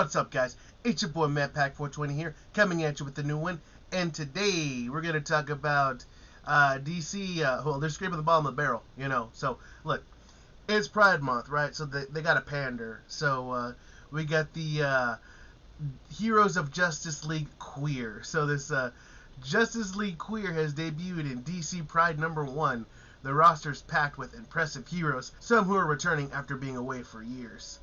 What's up, guys? It's your boy Matt Pack 420 here, coming at you with the new one. And today we're gonna talk about DC. Well, they're scraping the bottom of the barrel, you know. So look, it's Pride Month, right? So they got to pander. So we got the Heroes of Justice League Queer. So this Justice League Queer has debuted in DC Pride #1. The roster's packed with impressive heroes, some who are returning after being away for years.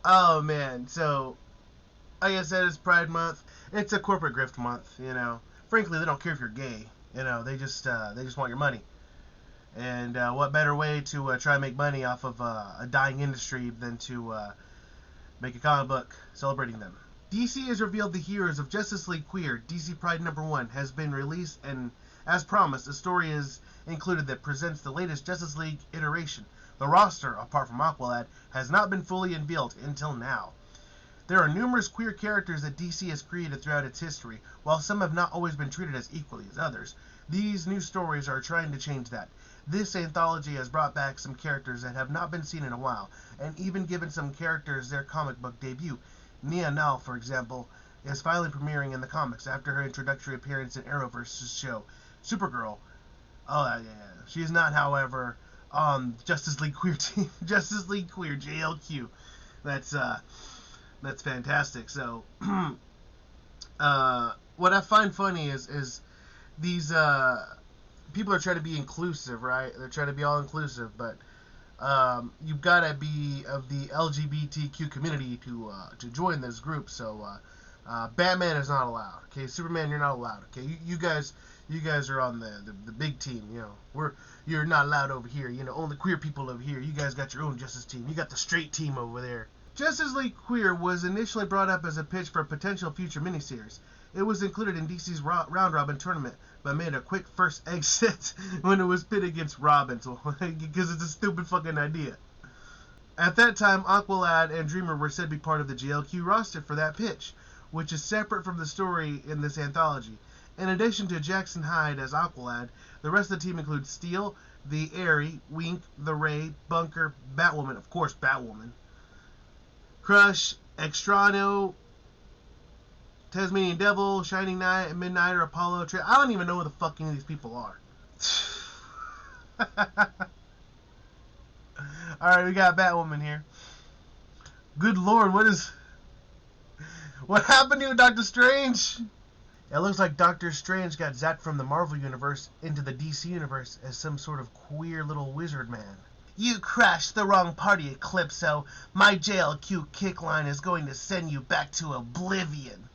Oh man, so like I said, it's Pride Month. It's a corporate grift month, you know. Frankly, they don't care if you're gay, you know. They just want your money. And what better way to try and make money off of a dying industry than to make a comic book celebrating them? DC has revealed the Heroes of Justice League Queer. DC Pride #1 has been released, and as promised, a story is included that presents the latest Justice League iteration. The roster, apart from Aqualad, has not been fully unveiled until now. There are numerous queer characters that DC has created throughout its history, while some have not always been treated as equally as others. These new stories are trying to change that. This anthology has brought back some characters that have not been seen in a while, and even given some characters their comic book debut. Nia Nal, for example, is finally premiering in the comics after her introductory appearance in Arrowverse's show, Supergirl. Oh, yeah. She is not, however, on Justice League Queer team. Justice League Queer, JLQ. That's fantastic. So, what I find funny is these people are trying to be inclusive, right? They're trying to be all inclusive, but you've got to be of the LGBTQ community to join this group. So, Batman is not allowed. Okay, Superman, you're not allowed. Okay, you guys are on the big team. You know, you're not allowed over here. You know, only queer people over here. You guys got your own Justice team. You got the straight team over there. Justice League Queer was initially brought up as a pitch for a potential future miniseries. It was included in DC's round-robin tournament, but made a quick first exit when it was pitted against Robin, because it's a stupid fucking idea. At that time, Aqualad and Dreamer were said to be part of the GLQ roster for that pitch, which is separate from the story in this anthology. In addition to Jackson Hyde as Aqualad, the rest of the team includes Steel, the Airy, Wink, the Ray, Bunker, Batwoman, of course Batwoman, Crush, Extrano, Tasmanian Devil, Shining Knight, Midnighter, Apollo. I don't even know who the fuck any of these people are. Alright, we got Batwoman here. Good lord, what happened to you, Doctor Strange? It looks like Doctor Strange got zapped from the Marvel Universe into the DC Universe as some sort of queer little wizard man. You crashed the wrong party, Eclipso. My JLQ kick line is going to send you back to oblivion.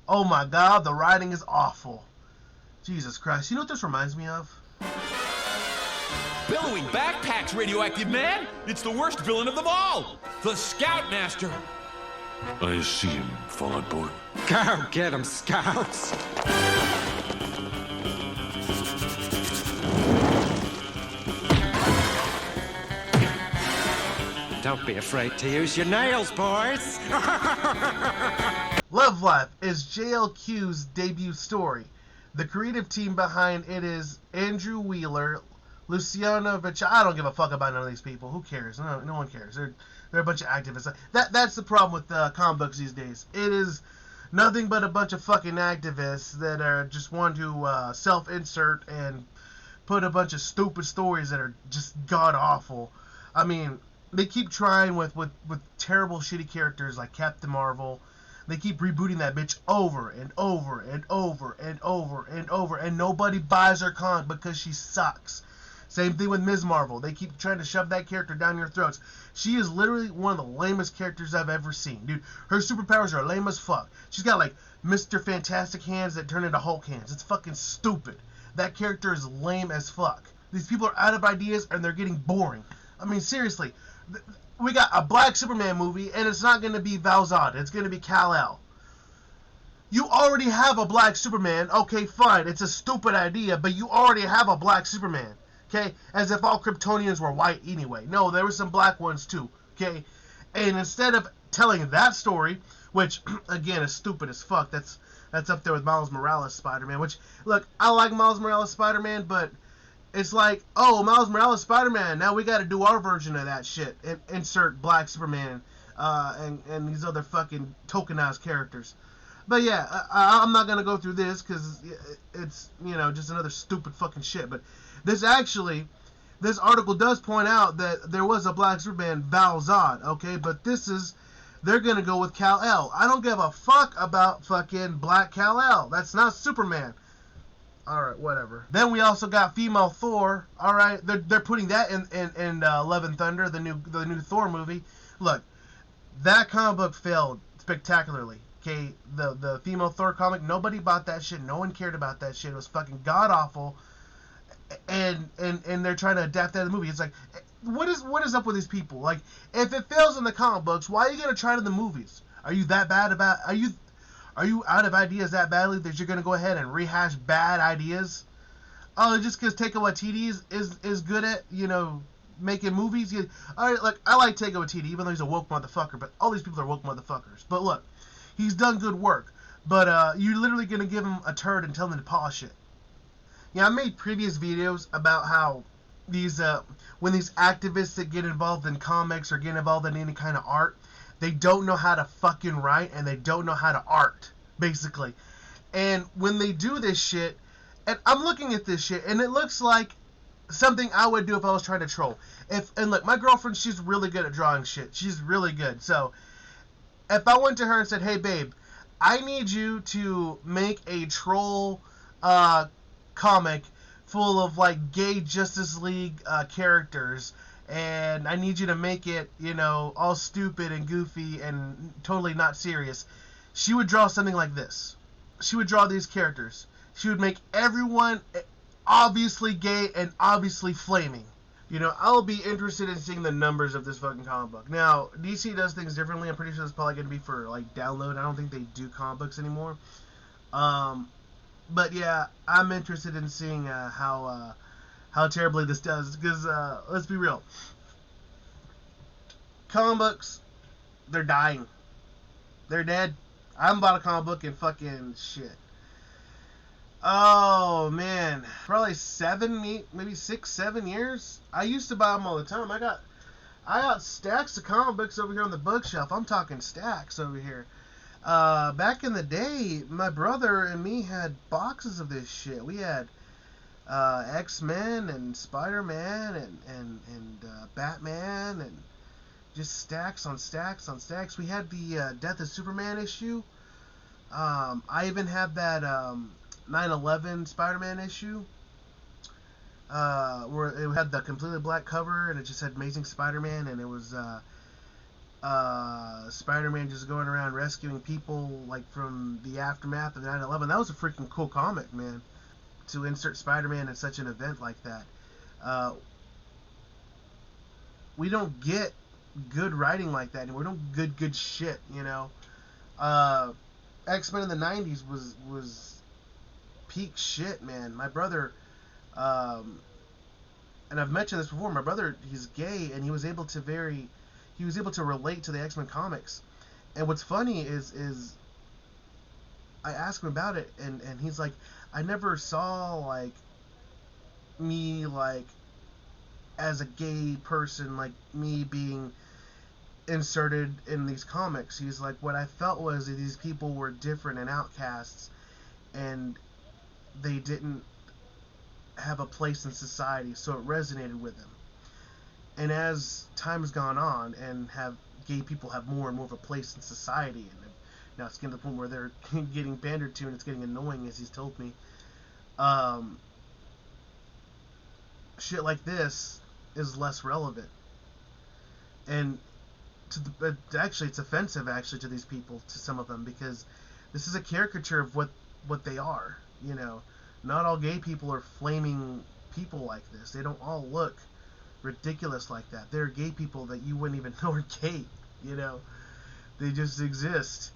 Oh my god, the writing is awful. Jesus Christ. You know what this reminds me of? Billowing backpacks, Radioactive Man! It's the worst villain of them all! The Scoutmaster! I see him, Fallout Boy. Go get him, Scouts! Don't be afraid to use your nails, boys! Love Life is JLQ's debut story. The creative team behind it is Andrew Wheeler, Luciano Vic. I don't give a fuck about none of these people. Who cares? No one cares. They're a bunch of activists. That's the problem with comic books these days. It is nothing but a bunch of fucking activists that are just want to self-insert and put a bunch of stupid stories that are just god-awful. I mean, they keep trying with terrible, shitty characters like Captain Marvel. They keep rebooting that bitch over and over and over and over and over, and nobody buys her comic because she sucks. Same thing with Ms. Marvel. They keep trying to shove that character down your throats. She is literally one of the lamest characters I've ever seen. Dude, her superpowers are lame as fuck. She's got like Mr. Fantastic hands that turn into Hulk hands. It's fucking stupid. That character is lame as fuck. These people are out of ideas and they're getting boring. I mean, seriously. We got a Black Superman movie, and it's not going to be Val Zod. It's going to be Kal-El. You already have a Black Superman. Okay, fine. It's a stupid idea, but you already have a Black Superman. Okay? As if all Kryptonians were white anyway. No, there were some black ones too. Okay? And instead of telling that story, which, again, is stupid as fuck, that's up there with Miles Morales Spider-Man, which, look, I like Miles Morales Spider-Man, but it's like, oh, Miles Morales Spider-Man, now we got to do our version of that shit and insert Black Superman and these other fucking tokenized characters. But yeah, I'm not gonna go through this because it's just another stupid fucking shit. But this article does point out that there was a black Superman, Val Zod, okay? But they're gonna go with Kal-El. I don't give a fuck about fucking black Kal-El. That's not Superman. Alright, whatever. Then we also got female Thor. Alright, they're putting that in Love and Thunder, the new Thor movie. Look, that comic book failed spectacularly. Okay, the female Thor comic, nobody bought that shit. No one cared about that shit. It was fucking god awful. And they're trying to adapt that to the movie. It's like, what is up with these people? Like, if it fails in the comic books, why are you gonna try it in the movies? Are you that bad about? Are you out of ideas that badly that you're gonna go ahead and rehash bad ideas? Oh, just because Taika Waititi is good at making movies. Alright, like, I like Taika Waititi even though he's a woke motherfucker, but all these people are woke motherfuckers. But look, he's done good work. But you're literally gonna give him a turd and tell him to polish it. Yeah, I made previous videos about how when these activists that get involved in comics or get involved in any kind of art, they don't know how to fucking write and they don't know how to art, basically. And when they do this shit, and I'm looking at this shit, and it looks like something I would do if I was trying to troll. And look, my girlfriend, she's really good at drawing shit. She's really good. So, if I went to her and said, hey, babe, I need you to make a troll comic full of like gay Justice League characters, and I need you to make it all stupid and goofy and totally not serious, she would draw something like this. She would draw these characters. She would make everyone obviously gay and obviously flaming. I'll be interested in seeing the numbers of this fucking comic book. Now, DC does things differently. I'm pretty sure it's probably going to be for like download. I don't think they do comic books anymore. But yeah, I'm interested in seeing how terribly this does, because let's be real, comic books, they're dying, they're dead. I haven't bought a comic book in fucking shit. Oh man, probably 6-7 years. I used to buy them all the time. I got stacks of comic books over here on the bookshelf. I'm talking stacks over here. Back in the day, my brother and me had boxes of this shit. We had X-Men and Spider-Man and Batman and just stacks on stacks on stacks. We had the Death of Superman issue. I even had that 9/11 Spider-Man issue where it had the completely black cover and it just had Amazing Spider-Man, and it was Spider-Man just going around rescuing people like from the aftermath of 9/11. That was a freaking cool comic, man, to insert Spider-Man in such an event like that. We don't get good writing like that anymore. We don't get good shit, X-Men in the 90s was peak shit, man. My brother, and I've mentioned this before, my brother, he's gay, and he was able to relate to the X-Men comics. And what's funny is I asked him about it, and he's like, I never saw like me like as a gay person, like me being inserted in these comics. He's like, what I felt was that these people were different and outcasts, and they didn't have a place in society, so it resonated with him. And as time has gone on, and gay people have more and more of a place in society, and now it's getting to the point where they're getting pandered to, and it's getting annoying, as he's told me. Shit like this is less relevant, and actually, it's offensive actually to these people, to some of them, because this is a caricature of what they are. Not all gay people are flaming people like this. They don't all look ridiculous like that. There are gay people that you wouldn't even know are gay. They just exist.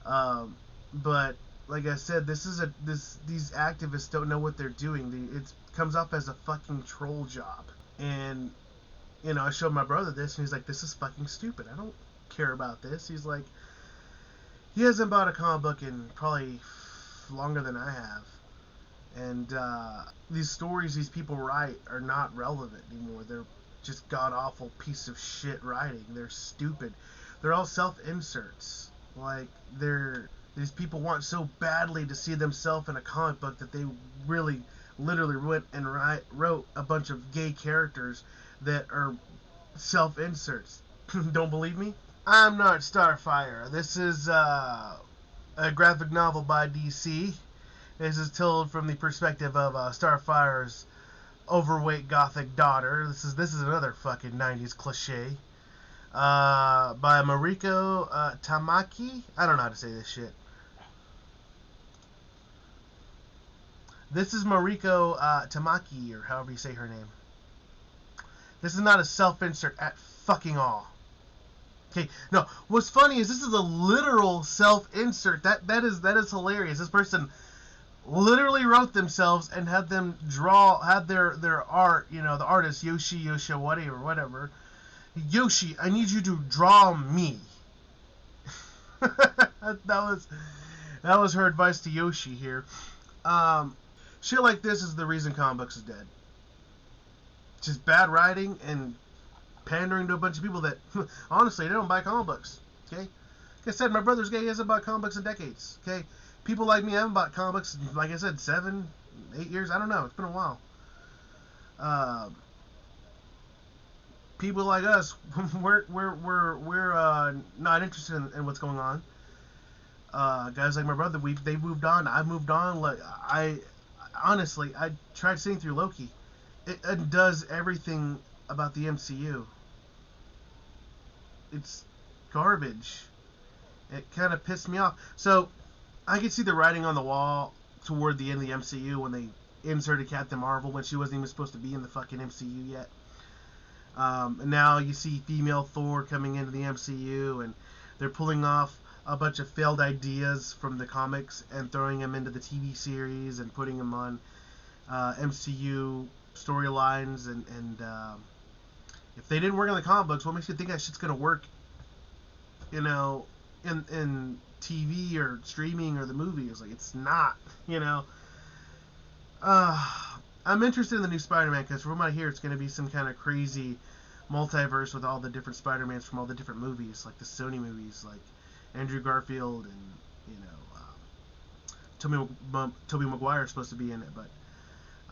But like I said, these activists don't know what they're doing. It comes off as a fucking troll job. And I showed my brother this, and he's like, "This is fucking stupid. I don't care about this." He's like, he hasn't bought a comic book in probably longer than I have. And these stories these people write are not relevant anymore. They're just god-awful piece of shit writing. They're stupid. they're all self-inserts. Like, these people want so badly to see themselves in a comic book that they really, literally went and wrote a bunch of gay characters that are self-inserts. Don't believe me? I'm not Starfire. This is a graphic novel by DC. This is told from the perspective of Starfire's overweight gothic daughter. This is another fucking 90s cliche. By Mariko Tamaki. I don't know how to say this shit. This is Mariko Tamaki, or however you say her name. This is not a self-insert at fucking all. Okay, no. What's funny is this is a literal self-insert. That is hilarious. This person literally wrote themselves and had them had their art. You know, the artist Yoshi Yoshawari or whatever. Yoshi, I need you to draw me. that was her advice to Yoshi here. Shit like this is the reason comic books is dead. Just bad writing and pandering to a bunch of people that, honestly, they don't buy comic books. Okay? Like I said, my brother's gay. He hasn't bought comic books in decades. Okay? People like me haven't bought comic books in, like I said, 7, 8 years. I don't know. It's been a while. People like us, we're not interested in what's going on. Guys like my brother, they've moved on. I've moved on. Like honestly, I tried sitting through Loki. It does everything about the MCU. It's garbage. It kind of pissed me off. So I could see the writing on the wall toward the end of the MCU when they inserted Captain Marvel when she wasn't even supposed to be in the fucking MCU yet. And now you see female Thor coming into the MCU, and they're pulling off a bunch of failed ideas from the comics and throwing them into the TV series and putting them on MCU storylines. And if they didn't work on the comic books, what makes you think that shit's gonna work? You know, in TV or streaming or the movies? Like, it's not. You know. I'm interested in the new Spider-Man because from what I hear, it's going to be some kind of crazy multiverse with all the different Spider-Mans from all the different movies, like the Sony movies, like Andrew Garfield and, you know, Tobey Maguire is supposed to be in it. But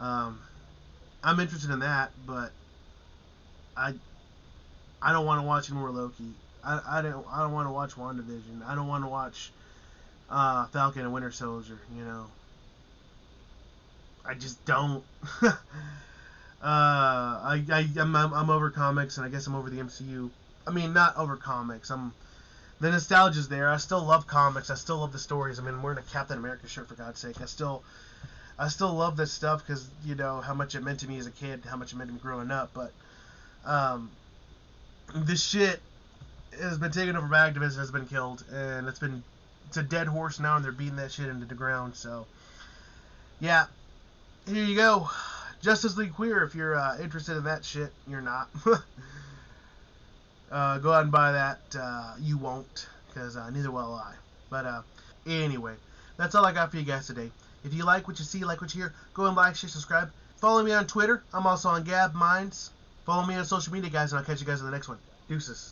I'm interested in that, but I don't want to watch any more Loki. I don't want to watch WandaVision. I don't want to watch Falcon and Winter Soldier. You know. I just don't. I'm over comics, and I guess I'm over the MCU. I mean, not over comics. The nostalgia's there. I still love comics. I still love the stories. I mean, I'm wearing a Captain America shirt, for God's sake. I still love this stuff because, you know, how much it meant to me as a kid, how much it meant to me growing up. But this shit has been taken over by activists and has been killed, and it's a dead horse now, and they're beating that shit into the ground. So, yeah. Here you go. Justice League Queer, if you're interested in that shit. You're not. Go out and buy that. You won't, because neither will I. But anyway, that's all I got for you guys today. If you like what you see, like what you hear, go and like, share, subscribe. Follow me on Twitter. I'm also on Gab Minds. Follow me on social media, guys, and I'll catch you guys in the next one. Deuces.